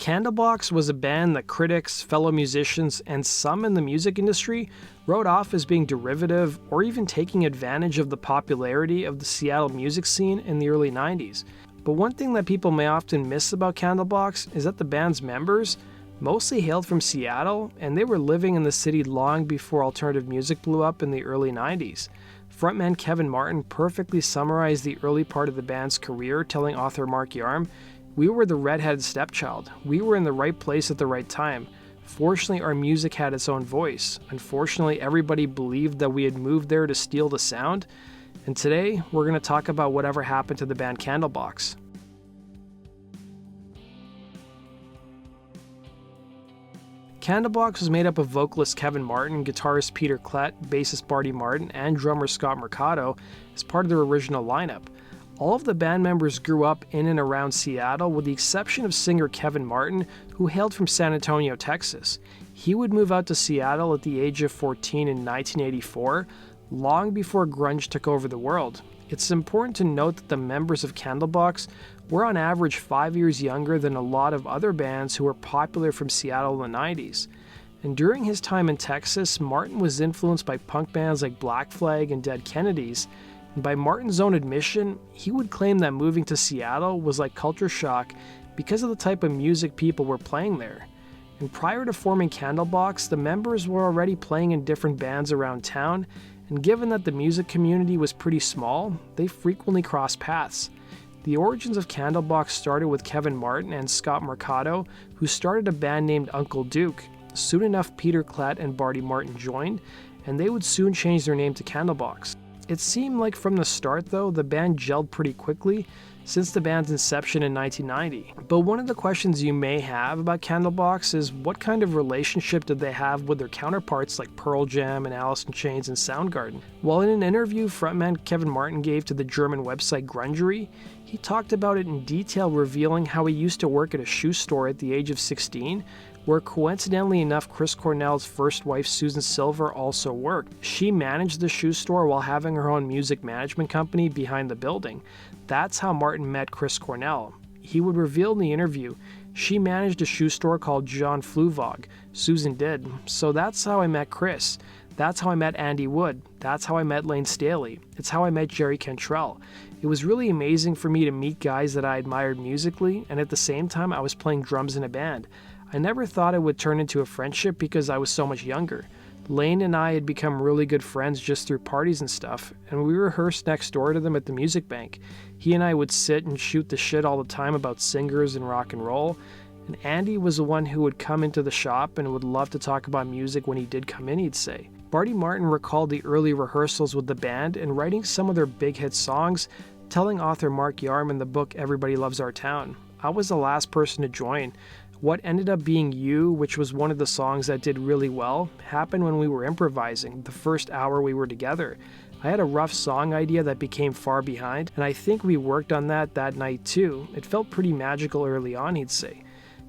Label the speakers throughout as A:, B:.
A: Candlebox was a band that critics, fellow musicians, and some in the music industry wrote off as being derivative or even taking advantage of the popularity of the Seattle music scene in the early 90s. But one thing that people may often miss about Candlebox is that the band's members mostly hailed from Seattle, and they were living in the city long before alternative music blew up in the early 90s. Frontman Kevin Martin perfectly summarized the early part of the band's career, telling author Mark Yarm, "We were the redheaded stepchild. We were in the right place at the right time. Fortunately, our music had its own voice. Unfortunately, everybody believed that we had moved there to steal the sound. And today, we're going to talk about whatever happened to the band Candlebox." Candlebox was made up of vocalist Kevin Martin, guitarist Peter Klett, bassist Barty Martin, and drummer Scott Mercado as part of their original lineup. All of the band members grew up in and around Seattle, with the exception of singer Kevin Martin, who hailed from San Antonio, Texas. He would move out to Seattle at the age of 14 in 1984, long before grunge took over the world. It's important to note that the members of Candlebox were on average 5 years younger than a lot of other bands who were popular from Seattle in the 90s. And during his time in Texas, Martin was influenced by punk bands like Black Flag and Dead Kennedys. And by Martin's own admission, he would claim that moving to Seattle was like culture shock because of the type of music people were playing there. And prior to forming Candlebox, the members were already playing in different bands around town, and given that the music community was pretty small, they frequently crossed paths. The origins of Candlebox started with Kevin Martin and Scott Mercado, who started a band named Uncle Duke. Soon enough, Peter Klett and Barty Martin joined, and they would soon change their name to Candlebox. It seemed like from the start, though, the band gelled pretty quickly since the band's inception in 1990. But one of the questions you may have about Candlebox is what kind of relationship did they have with their counterparts like Pearl Jam and Alice in Chains and Soundgarden? Well, in an interview frontman Kevin Martin gave to the German website Grungery, he talked about it in detail, revealing how he used to work at a shoe store at the age of 16, where coincidentally enough Chris Cornell's first wife Susan Silver also worked. She managed the shoe store while having her own music management company behind the building. That's how Martin met Chris Cornell. He would reveal in the interview, "She managed a shoe store called John Fluvog. Susan did. So that's how I met Chris. That's how I met Andy Wood. That's how I met Lane Staley. It's how I met Jerry Cantrell. It was really amazing for me to meet guys that I admired musically, and at the same time I was playing drums in a band. I never thought it would turn into a friendship because I was so much younger. Lane and I had become really good friends just through parties and stuff, and we rehearsed next door to them at the music bank. He and I would sit and shoot the shit all the time about singers and rock and roll, and Andy was the one who would come into the shop and would love to talk about music when he did come in, he'd say." Barty Martin recalled the early rehearsals with the band and writing some of their big hit songs, telling author Mark Yarm in the book Everybody Loves Our Town, "I was the last person to join. What ended up being You, which was one of the songs that did really well, happened when we were improvising, the first hour we were together. I had a rough song idea that became Far Behind, and I think we worked on that night too. It felt pretty magical early on," he'd say.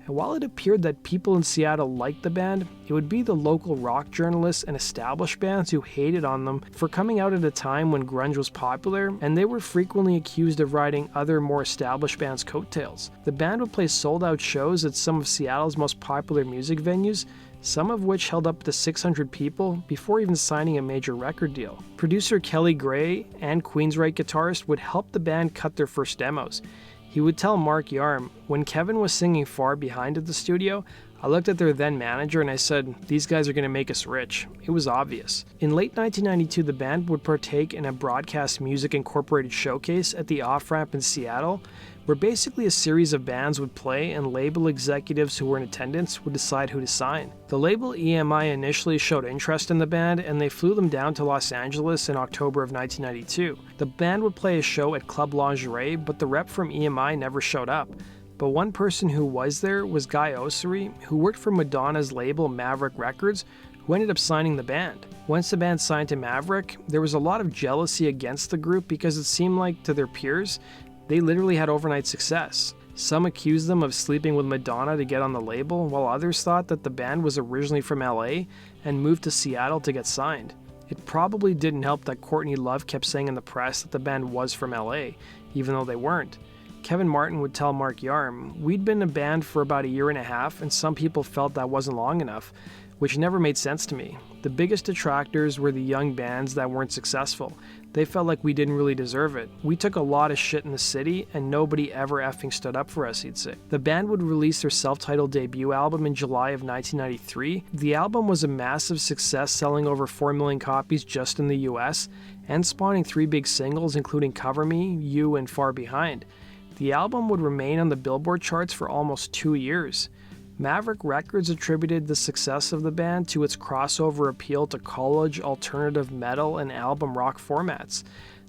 A: And while it appeared that people in Seattle liked the band, it would be the local rock journalists and established bands who hated on them for coming out at a time when grunge was popular, and they were frequently accused of riding other more established bands' coattails. The band would play sold-out shows at some of Seattle's most popular music venues, some of which held up to 600 people before even signing a major record deal. Producer Kelly Gray and Queensryche guitarist would help the band cut their first demos. He would tell Mark Yarm, "When Kevin was singing Far Behind at the studio, I looked at their then manager and I said, these guys are going to make us rich. It was obvious." In late 1992, the band would partake in a Broadcast Music Incorporated showcase at the Off-Ramp in Seattle, where basically a series of bands would play and label executives who were in attendance would decide who to sign. The label EMI initially showed interest in the band, and they flew them down to Los Angeles in October of 1992. The band would play a show at Club Lingerie, but the rep from EMI never showed up. But one person who was there was Guy Ossery, who worked for Madonna's label Maverick Records, who ended up signing the band. Once the band signed to Maverick, there was a lot of jealousy against the group because it seemed like, to their peers, they literally had overnight success. Some accused them of sleeping with Madonna to get on the label, while others thought that the band was originally from LA and moved to Seattle to get signed. It probably didn't help that Courtney Love kept saying in the press that the band was from LA, even though they weren't. Kevin Martin would tell Mark Yarm, "We'd been a band for about a year and a half, and some people felt that wasn't long enough, which never made sense to me. The biggest detractors were the young bands that weren't successful. They felt like we didn't really deserve it. We took a lot of shit in the city, and nobody ever effing stood up for us," he'd say. The band would release their self-titled debut album in July of 1993. The album was a massive success, selling over 4 million copies just in the US, and spawning 3 big singles, including Cover Me, You, and Far Behind. The album would remain on the Billboard charts for almost 2 years. Maverick Records attributed the success of the band to its crossover appeal to college, alternative metal, and album rock formats.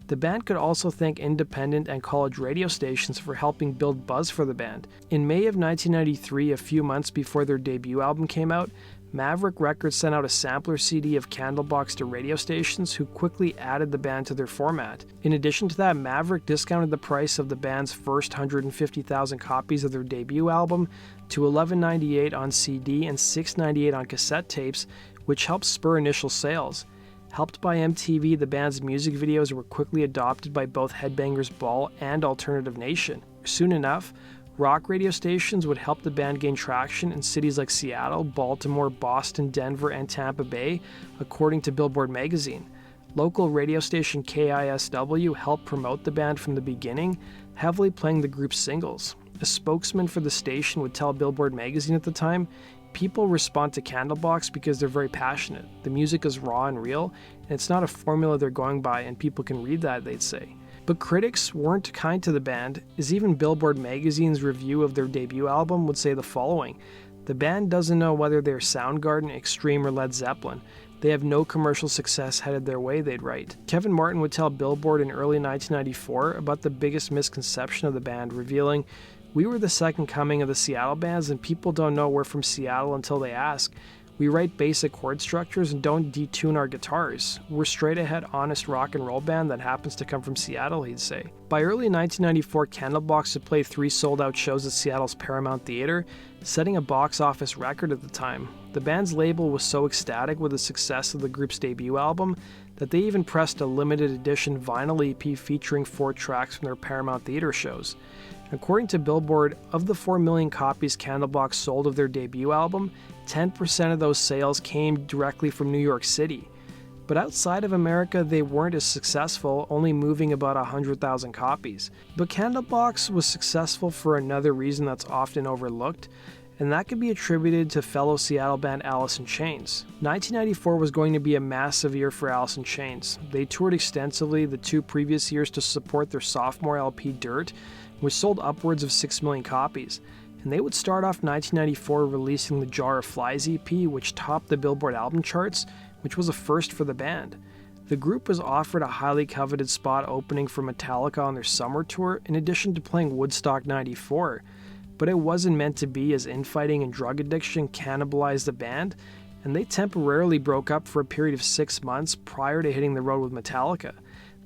A: The band could also thank independent and college radio stations for helping build buzz for the band. In May of 1993, a few months before their debut album came out, Maverick Records sent out a sampler CD of Candlebox to radio stations, who quickly added the band to their format. In addition to that, Maverick discounted the price of the band's first 150,000 copies of their debut album to $11.98 on CD and $6.98 on cassette tapes, which helped spur initial sales. Helped by MTV, the band's music videos were quickly adopted by both Headbangers Ball and Alternative Nation. Soon enough, rock radio stations would help the band gain traction in cities like Seattle, Baltimore, Boston, Denver, and Tampa Bay, according to Billboard magazine. Local radio station KISW helped promote the band from the beginning, heavily playing the group's singles. A spokesman for the station would tell Billboard magazine at the time, "People respond to Candlebox because they're very passionate. The music is raw and real, and it's not a formula they're going by, and people can read that," they'd say. But critics weren't kind to the band, as even Billboard magazine's review of their debut album would say the following: "The band doesn't know whether they're Soundgarden, Extreme, or Led Zeppelin. They have no commercial success headed their way," they'd write. Kevin Martin would tell Billboard in early 1994 about the biggest misconception of the band, revealing, "We were the second coming of the Seattle bands, and people don't know we're from Seattle until they ask. We write basic chord structures and don't detune our guitars. We're straight ahead, honest rock and roll band that happens to come from Seattle," he'd say. By early 1994, Candlebox had played 3 sold-out shows at Seattle's Paramount Theater, setting a box office record at the time. The band's label was so ecstatic with the success of the group's debut album that they even pressed a limited edition vinyl EP featuring 4 tracks from their Paramount Theater shows. According to Billboard, of the 4 million copies Candlebox sold of their debut album, 10% of those sales came directly from New York City. But outside of America, they weren't as successful, only moving about 100,000 copies. But Candlebox was successful for another reason that's often overlooked, and that could be attributed to fellow Seattle band Alice in Chains. 1994 was going to be a massive year for Alice in Chains. They toured extensively the 2 previous years to support their sophomore LP Dirt, which sold upwards of 6 million copies. And they would start off 1994 releasing the Jar of Flies EP, which topped the Billboard album charts, which was a first for the band. The group was offered a highly coveted spot opening for Metallica on their summer tour, in addition to playing Woodstock 94. But it wasn't meant to be, as infighting and drug addiction cannibalized the band, and they temporarily broke up for a period of 6 months prior to hitting the road with Metallica.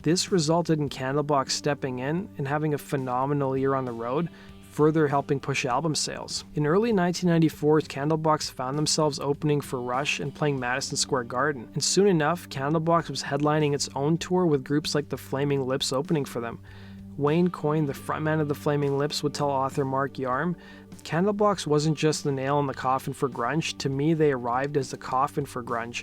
A: This resulted in Candlebox stepping in and having a phenomenal year on the road, further helping push album sales. In early 1994, Candlebox found themselves opening for Rush and playing Madison Square Garden, and soon enough, Candlebox was headlining its own tour with groups like the Flaming Lips opening for them. Wayne Coyne, the frontman of the Flaming Lips, would tell author Mark Yarm, "Candlebox wasn't just the nail in the coffin for grunge. To me, they arrived as the coffin for grunge.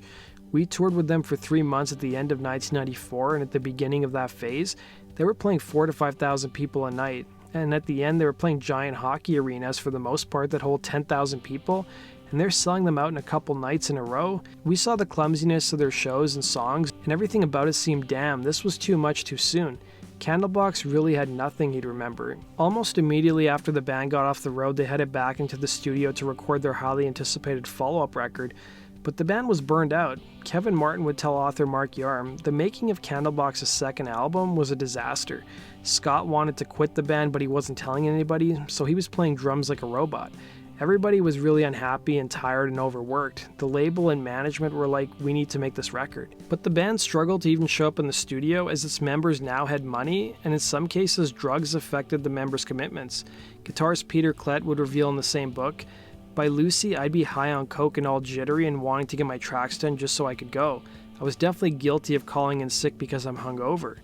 A: We toured with them for 3 months at the end of 1994, and at the beginning of that phase, they were playing 4,000 to 5,000 people a night. And at the end, they were playing giant hockey arenas for the most part that hold 10,000 people, and they're selling them out in a couple nights in a row. We saw the clumsiness of their shows and songs, and everything about it seemed, damn, this was too much too soon." Candlebox really had nothing, he'd remember. Almost immediately after the band got off the road, they headed back into the studio to record their highly anticipated follow-up record, but the band was burned out. Kevin Martin would tell author Mark Yarm, "The making of Candlebox's second album was a disaster. Scott wanted to quit the band, but he wasn't telling anybody, so he was playing drums like a robot. Everybody was really unhappy and tired and overworked. The label and management were like, we need to make this record." But the band struggled to even show up in the studio, as its members now had money, and in some cases drugs affected the members' commitments. Guitarist Peter Klett would reveal in the same book, "By Lucy, I'd be high on coke and all jittery and wanting to get my tracks done just so I could go. I was definitely guilty of calling in sick because I'm hungover."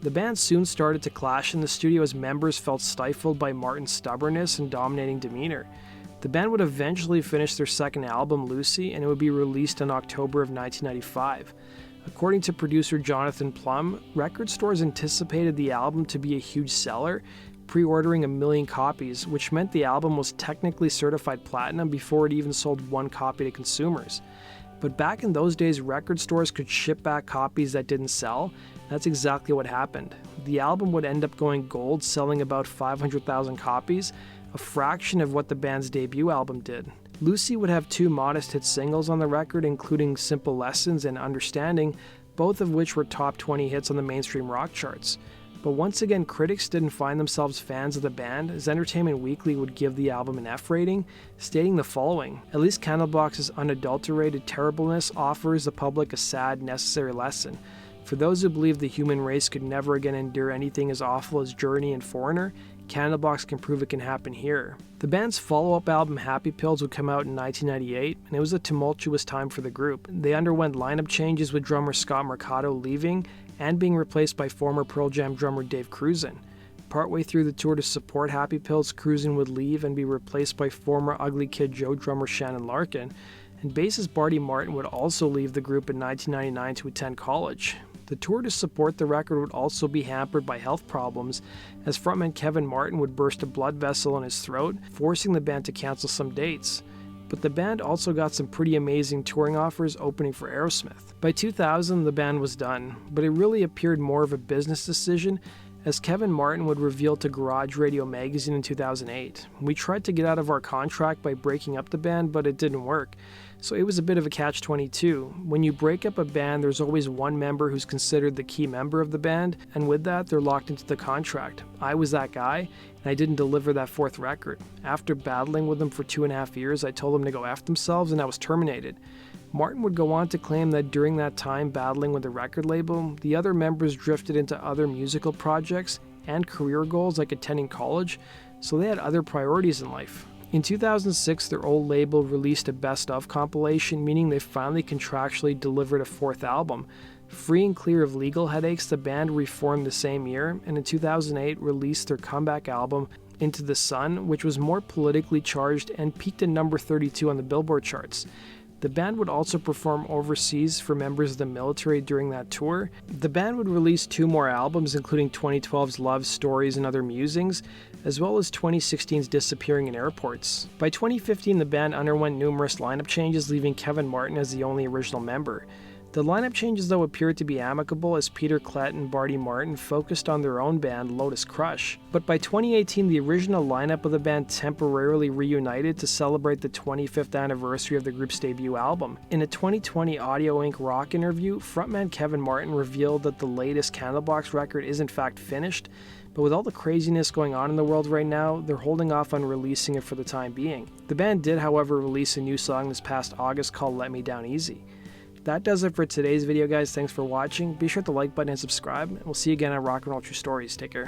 A: The band soon started to clash in the studio as members felt stifled by Martin's stubbornness and dominating demeanor. The band would eventually finish their second album, Lucy, and it would be released in October of 1995. According to producer Jonathan Plum, record stores anticipated the album to be a huge seller, pre-ordering 1 million copies, which meant the album was technically certified platinum before it even sold one copy to consumers. But back in those days, record stores could ship back copies that didn't sell. That's exactly what happened. The album would end up going gold, selling about 500,000 copies, a fraction of what the band's debut album did. Lucy would have 2 modest hit singles on the record, including Simple Lessons and Understanding, both of which were top 20 hits on the mainstream rock charts. But once again, critics didn't find themselves fans of the band, as Entertainment Weekly would give the album an F rating, stating the following: "At least Candlebox's unadulterated terribleness offers the public a sad, necessary lesson. For those who believe the human race could never again endure anything as awful as Journey and Foreigner, Candlebox can prove it can happen here." The band's follow-up album Happy Pills would come out in 1998, and it was a tumultuous time for the group. They underwent lineup changes, with drummer Scott Mercado leaving and being replaced by former Pearl Jam drummer Dave Cruzan. Partway through the tour to support Happy Pills, Cruzan would leave and be replaced by former Ugly Kid Joe drummer Shannon Larkin, and bassist Barty Martin would also leave the group in 1999 to attend college. The tour to support the record would also be hampered by health problems, as frontman Kevin Martin would burst a blood vessel in his throat, forcing the band to cancel some dates. But the band also got some pretty amazing touring offers, opening for Aerosmith. By 2000, the band was done, but it really appeared more of a business decision, as Kevin Martin would reveal to Garage Radio magazine in 2008. "We tried to get out of our contract by breaking up the band, but it didn't work. So it was a bit of a catch-22. When you break up a band, there's always one member who's considered the key member of the band, and with that, they're locked into the contract. I was that guy, and I didn't deliver that 4th record. After battling with them for 2.5 years, I told them to go F themselves, and I was terminated." Martin would go on to claim that during that time battling with the record label, the other members drifted into other musical projects and career goals like attending college, so they had other priorities in life. In 2006, their old label released a best-of compilation, meaning they finally contractually delivered a 4th album. Free and clear of legal headaches, the band reformed the same year, and in 2008 released their comeback album, Into the Sun, which was more politically charged and peaked at number 32 on the Billboard charts. The band would also perform overseas for members of the military during that tour. The band would release 2 more albums, including 2012's Love Stories and Other Musings, as well as 2016's Disappearing in Airports. By 2015, the band underwent numerous lineup changes, leaving Kevin Martin as the only original member. The lineup changes, though, appeared to be amicable, as Peter Klett and Barty Martin focused on their own band, Lotus Crush. But by 2018, the original lineup of the band temporarily reunited to celebrate the 25th anniversary of the group's debut album. In a 2020 Audio Inc. rock interview, frontman Kevin Martin revealed that the latest Candlebox record is in fact finished, but with all the craziness going on in the world right now, they're holding off on releasing it for the time being. The band did, however, release a new song this past August called Let Me Down Easy. That does it for today's video, guys. Thanks for watching. Be sure to like button and subscribe, and we'll see you again on Rock and Roll True Stories. Take care.